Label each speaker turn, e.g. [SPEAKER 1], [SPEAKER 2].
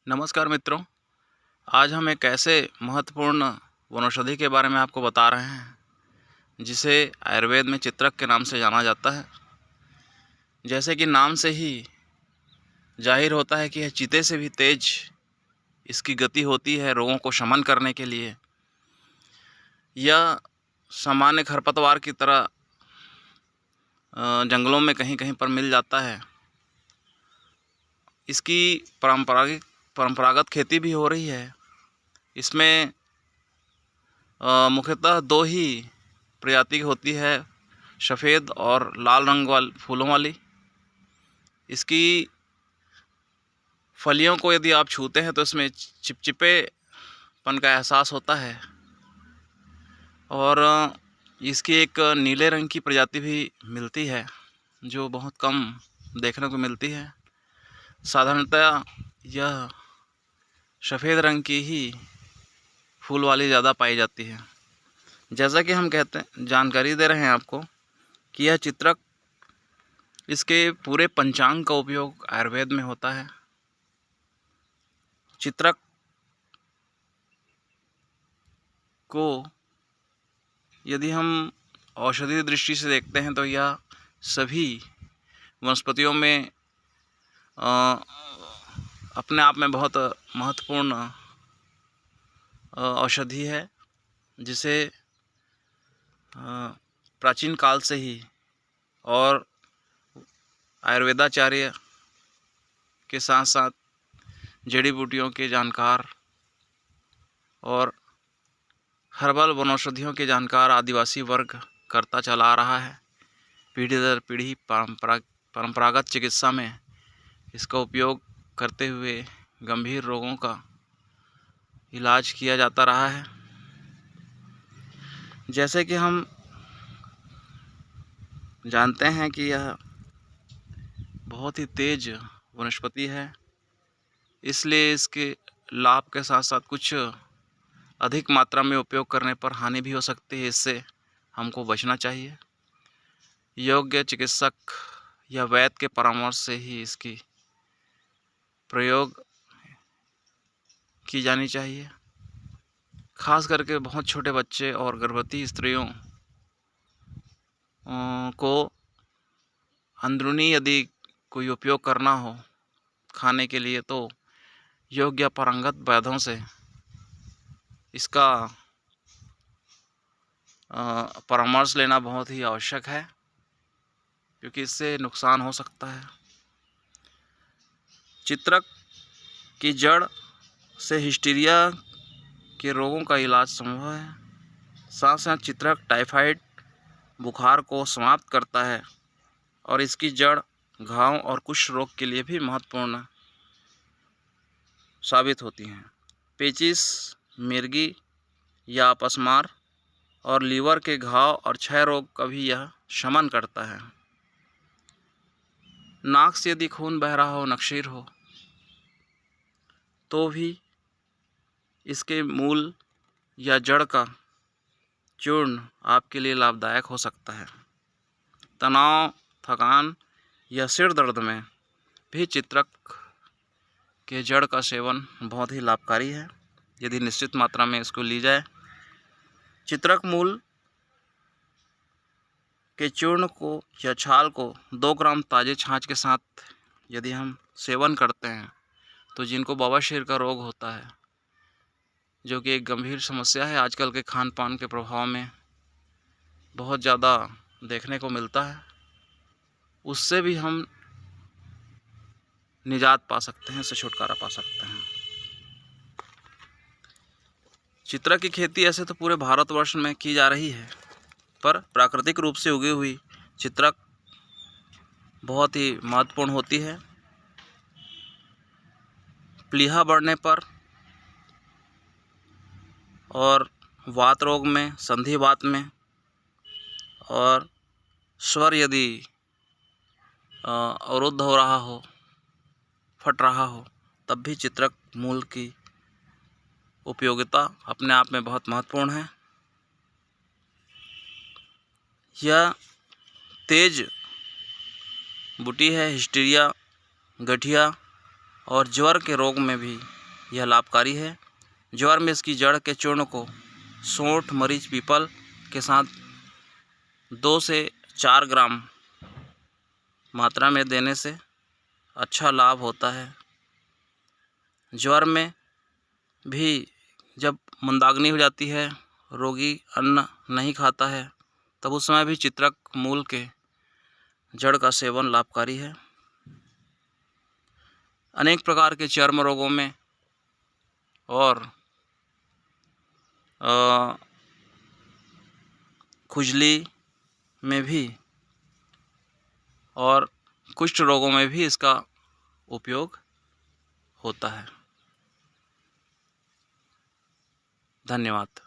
[SPEAKER 1] नमस्कार मित्रों, आज हम एक ऐसे महत्वपूर्ण वनौषधि के बारे में आपको बता रहे हैं जिसे आयुर्वेद में चित्रक के नाम से जाना जाता है। जैसे कि नाम से ही जाहिर होता है कि यह चीते से भी तेज इसकी गति होती है रोगों को शमन करने के लिए। यह सामान्य खरपतवार की तरह जंगलों में कहीं कहीं पर मिल जाता है। इसकी परंपरागत खेती भी हो रही है। इसमें मुख्यतः दो ही प्रजाति होती है, सफ़ेद और लाल रंग वाली फूलों वाली। इसकी फलियों को यदि आप छूते हैं तो इसमें चिपचिपेपन का एहसास होता है। और इसकी एक नीले रंग की प्रजाति भी मिलती है जो बहुत कम देखने को मिलती है। साधारणतः यह सफ़ेद रंग की ही फूल वाली ज़्यादा पाई जाती है। जैसा कि हम जानकारी दे रहे हैं आपको कि यह चित्रक, इसके पूरे पंचांग का उपयोग आयुर्वेद में होता है। चित्रक को यदि हम औषधीय दृष्टि से देखते हैं तो यह सभी वनस्पतियों में अपने आप में बहुत महत्वपूर्ण औषधि है, जिसे प्राचीन काल से ही और आयुर्वेदाचार्य के साथ साथ जड़ी बूटियों के जानकार और हर्बल वनौषधियों के जानकार आदिवासी वर्ग करता चला आ रहा है। पीढ़ी दर पीढ़ी परंपरागत चिकित्सा में इसका उपयोग करते हुए गंभीर रोगों का इलाज किया जाता रहा है। जैसे कि हम जानते हैं कि यह बहुत ही तेज वनस्पति है, इसलिए इसके लाभ के साथ साथ कुछ अधिक मात्रा में उपयोग करने पर हानि भी हो सकती है। इससे हमको बचना चाहिए। योग्य चिकित्सक या वैद्य के परामर्श से ही इसकी प्रयोग की जानी चाहिए। खास करके बहुत छोटे बच्चे और गर्भवती स्त्रियों को अंदरूनी यदि कोई उपयोग करना हो खाने के लिए तो योग्य पारंगत वैद्यों से इसका परामर्श लेना बहुत ही आवश्यक है, क्योंकि इससे नुकसान हो सकता है। चित्रक की जड़ से हिस्टीरिया के रोगों का इलाज संभव है। साथ साथ चित्रक टाइफाइड बुखार को समाप्त करता है और इसकी जड़ घाव और कुष्ठ रोग के लिए भी महत्वपूर्ण साबित होती हैं। पेचिस, मिर्गी या अपस्मार और लीवर के घाव और क्षय रोग का भी यह शमन करता है। नाक से यदि खून बह रहा हो, नक्शीर हो, तो भी इसके मूल या जड़ का चूर्ण आपके लिए लाभदायक हो सकता है। तनाव, थकान या सिर दर्द में भी चित्रक के जड़ का सेवन बहुत ही लाभकारी है यदि निश्चित मात्रा में इसको ली जाए। चित्रक मूल के चूर्ण को या छाल को 2 ग्राम ताज़े छाछ के साथ यदि हम सेवन करते हैं तो जिनको बवासीर का रोग होता है, जो कि एक गंभीर समस्या है आजकल के खान पान के प्रभाव में बहुत ज़्यादा देखने को मिलता है, उससे भी हम निजात पा सकते हैं, इससे छुटकारा पा सकते हैं। चित्रक की खेती ऐसे तो पूरे भारतवर्ष में की जा रही है, पर प्राकृतिक रूप से उगी हुई चित्रक बहुत ही महत्वपूर्ण होती है। प्लीहा बढ़ने पर और वात रोग में, संधिवात में और स्वर यदि अवरुद्ध हो रहा हो, फट रहा हो, तब भी चित्रक मूल की उपयोगिता अपने आप में बहुत महत्वपूर्ण है। यह तेज बूटी है। हिस्टीरिया, गठिया और ज्वर के रोग में भी यह लाभकारी है। ज्वर में इसकी जड़ के चूर्ण को सौंठ, मरीच, पीपल के साथ 2 से 4 ग्राम मात्रा में देने से अच्छा लाभ होता है। ज्वर में भी जब मंदाग्नि हो जाती है, रोगी अन्न नहीं खाता है, तब उस समय भी चित्रक मूल के जड़ का सेवन लाभकारी है। अनेक प्रकार के चर्म रोगों में और खुजली में भी और कुष्ठ रोगों में भी इसका उपयोग होता है। धन्यवाद।